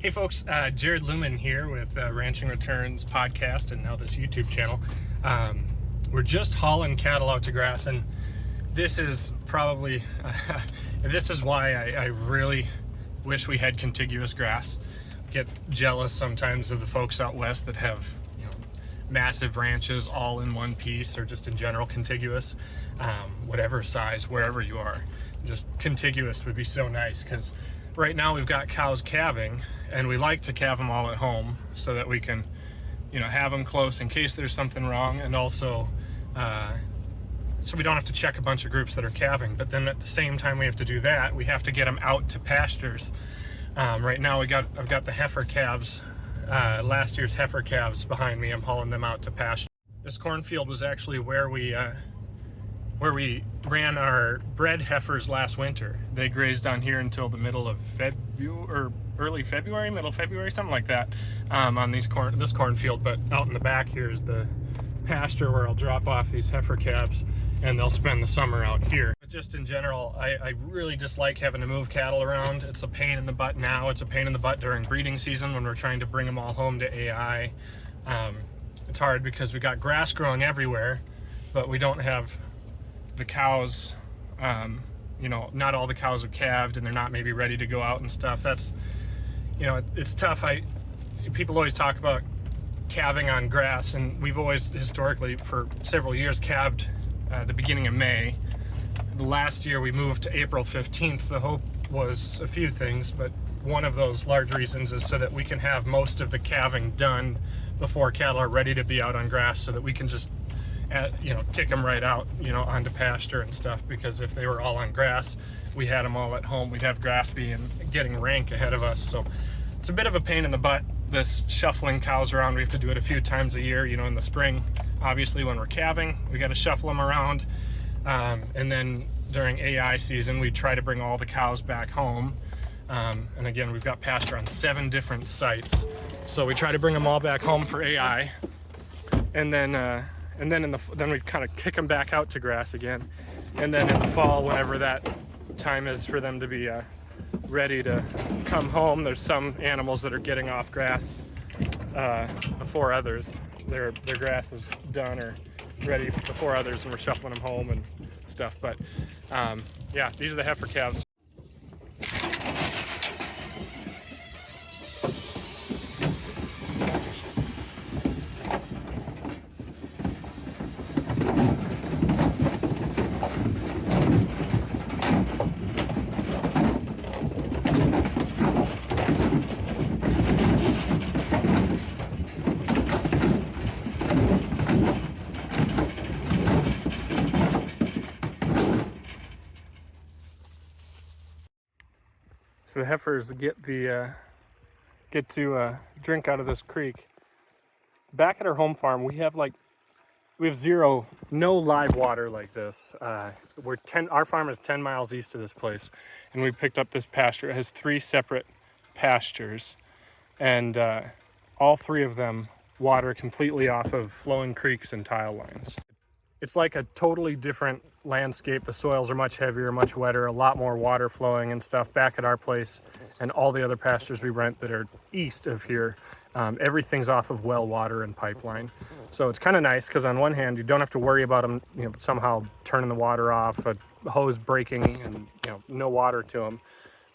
Hey folks, Jared Lumen here with Ranching Returns podcast and now this YouTube channel. We're just hauling cattle out to grass, and this is probably, this is why I really wish we had contiguous grass. Get jealous sometimes of the folks out west that have, massive ranches all in one piece or just in general contiguous, whatever size, wherever you are. Just contiguous would be so nice, because right now we've got cows calving, and we like to calve them all at home so that we can, have them close in case there's something wrong, and also so we don't have to check a bunch of groups that are calving. But then at the same time we have to do that, we have to get them out to pastures. Right now I've got the heifer calves, last year's heifer calves behind me. I'm hauling them out to pasture. This cornfield was actually where we ran our bred heifers last winter. They grazed on here until the middle of February, or early February, middle February, something like that, on this cornfield. But out in the back here is the pasture where I'll drop off these heifer calves, and they'll spend the summer out here. But just in general, I really dislike having to move cattle around. It's a pain in the butt now. It's a pain in the butt during breeding season when we're trying to bring them all home to AI. It's hard because we got grass growing everywhere, but we don't have the cows. Not all the cows are calved, and they're not maybe ready to go out and stuff. That's, it's tough. People always talk about calving on grass, and we've always historically for several years calved the beginning of May. Last year we moved to April 15th. The hope was a few things, but one of those large reasons is so that we can have most of the calving done before cattle are ready to be out on grass, so that we can just kick them right out, onto pasture and stuff. Because if they were all on grass, we had them all at home, we'd have grass getting rank ahead of us. So it's a bit of a pain in the butt, this shuffling cows around. We have to do it a few times a year. In the spring, obviously, when we're calving, we got to shuffle them around. And then during AI season, we try to bring all the cows back home. And again, we've got pasture on 7 different sites. So we try to bring them all back home for AI. And then we kind of kick them back out to grass again. And then in the fall, whenever that time is for them to be ready to come home, there's some animals that are getting off grass before others. Their grass is done or ready before others, and we're shuffling them home and stuff. But yeah, these are the heifer calves. So the heifers get to drink out of this creek. Back at our home farm, we have no live water like this. Our farm is 10 miles east of this place, and we picked up this pasture. It has 3 separate pastures, and all 3 of them water completely off of flowing creeks and tile lines. It's like a totally different landscape. The soils are much heavier, much wetter, a lot more water flowing and stuff back at our place, and all the other pastures we rent that are east of here. Everything's off of well water and pipeline. So it's kind of nice, because on one hand, you don't have to worry about them, somehow turning the water off, a hose breaking, and no water to them.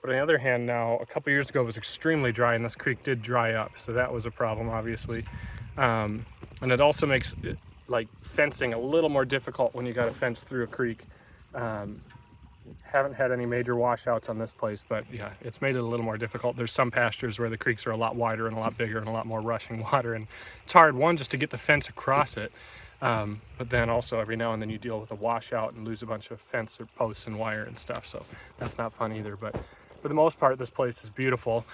But on the other hand, now a couple years ago it was extremely dry, and this creek did dry up, so that was a problem, obviously. And it also makes fencing a little more difficult when you got to fence through a creek. Haven't had any major washouts on this place, but yeah, it's made it a little more difficult. There's some pastures where the creeks are a lot wider and a lot bigger and a lot more rushing water, and it's hard, one, just to get the fence across it, but then also every now and then you deal with a washout and lose a bunch of fence or posts and wire and stuff, so that's not fun either. But for the most part, this place is beautiful.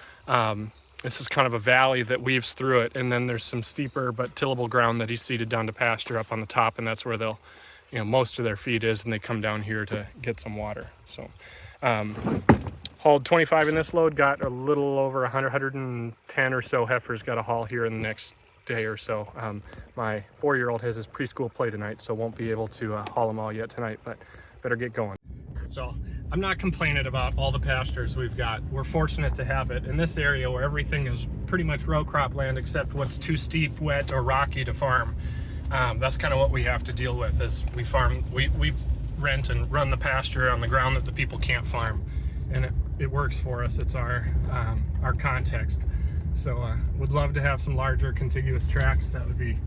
This is kind of a valley that weaves through it, and then there's some steeper but tillable ground that he's seeded down to pasture up on the top, and that's where they'll, most of their feed is, and they come down here to get some water. So hauled 25 in this load, got a little over 110 or so heifers. Got a haul here in the next day or so. My 4-year-old has his preschool play tonight, so won't be able to haul them all yet tonight, but better get going. So I'm not complaining about all the pastures we've got. We're fortunate to have it in this area where everything is pretty much row crop land except what's too steep, wet, or rocky to farm. That's kind of what we have to deal with. Is we rent and run the pasture on the ground that the people can't farm, and it works for us. It's our context. So would love to have some larger contiguous tracts. That would be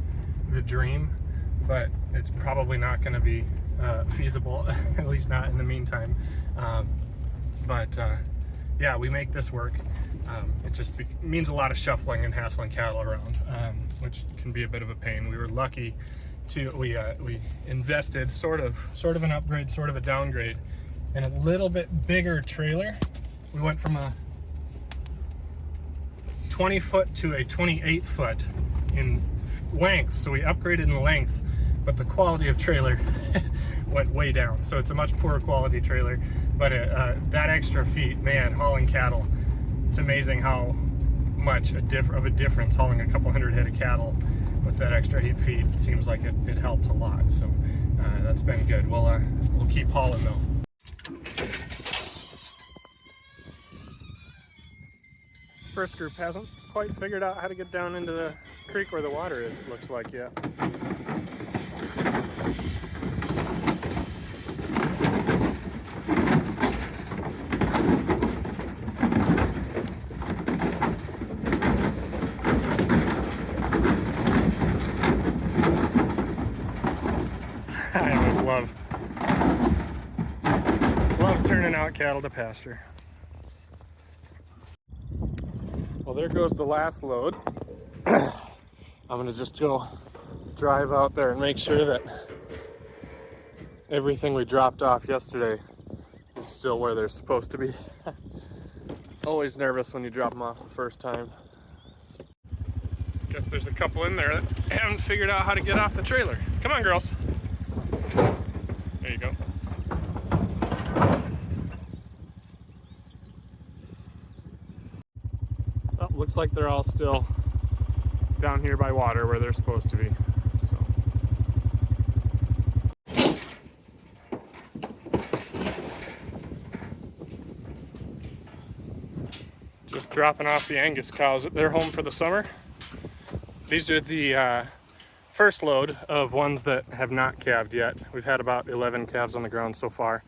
the dream, but it's probably not going to be feasible, at least not in the meantime. Yeah, we make this work. It just means a lot of shuffling and hassling cattle around, which can be a bit of a pain. We were lucky to we invested sort of an upgrade, sort of a downgrade, in a little bit bigger trailer. We went from a 20-foot to a 28-foot in length, so we upgraded in length, but the quality of trailer went way down. So it's a much poorer quality trailer, but that extra feet, man, hauling cattle, it's amazing how much of a difference hauling a couple hundred head of cattle with that extra 8 feet. It seems like it helps a lot. So that's been good. We'll keep hauling though. First group hasn't quite figured out how to get down into the creek where the water is, it looks like, yet. I always love turning out cattle to pasture. Well, there goes the last load. I'm gonna just go drive out there and make sure that everything we dropped off yesterday is still where they're supposed to be. Always nervous when you drop them off the first time. Guess there's a couple in there that haven't figured out how to get off the trailer. Come on, girls. There you go. Oh, looks like they're all still down here by water where they're supposed to be. So. Just dropping off the Angus cows. They're home for the summer. These are the first load of ones that have not calved yet. We've had about 11 calves on the ground so far.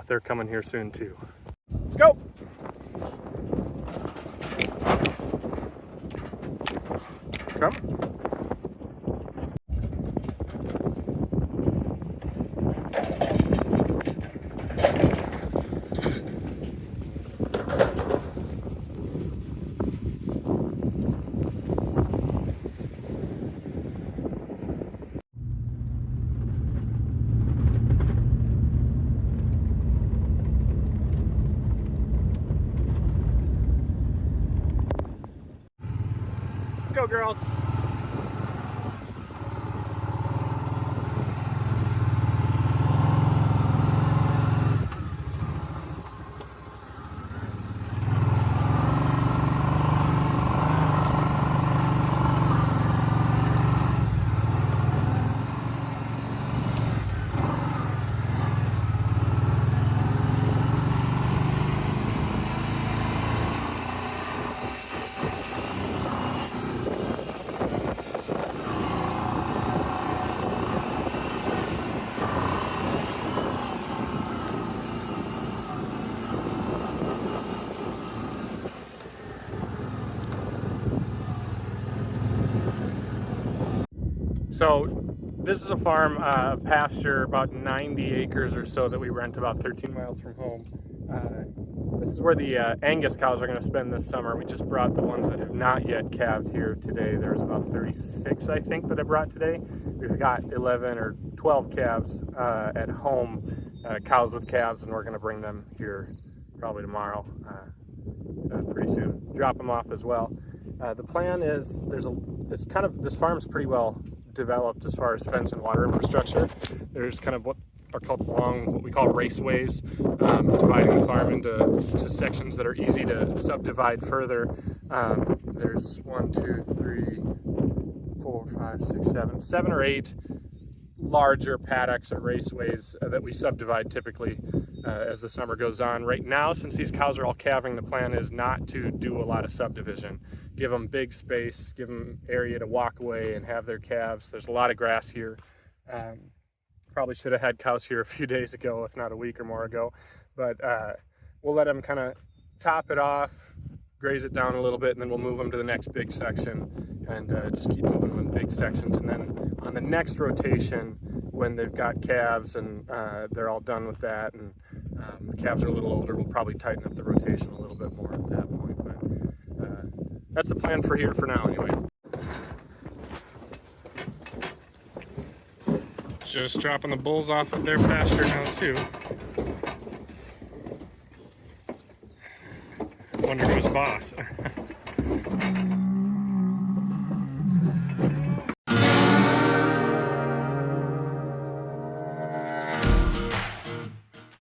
They're coming here soon too. Let's go! Come. Let's go, girls. So this is a farm, pasture, about 90 acres or so that we rent about 13 miles from home. This is where the Angus cows are going to spend this summer. We just brought the ones that have not yet calved here today. There's about 36, I think, that I brought today. We've got 11 or 12 calves at home, cows with calves, and we're going to bring them here probably tomorrow, pretty soon. Drop them off as well. The plan is this farm's pretty well developed as far as fence and water infrastructure. There's kind of what are called what we call raceways, dividing the farm into sections that are easy to subdivide further. There's 1, 2, 3, 4, 5, 6, 7 or 8 larger paddocks or raceways that we subdivide typically as the summer goes on. Right now, since these cows are all calving, the plan is not to do a lot of subdivision. Give them big space, give them area to walk away and have their calves. There's a lot of grass here. Probably should have had cows here a few days ago, if not a week or more ago. But we'll let them kind of top it off, graze it down a little bit, and then we'll move them to the next big section and just keep moving them in big sections. And then on the next rotation, when they've got calves and they're all done with that and the calves are a little older, we'll probably tighten up the rotation a little bit more at that point. But that's the plan for here for now anyway. Just dropping the bulls off at their pasture now too. Wonder who's boss.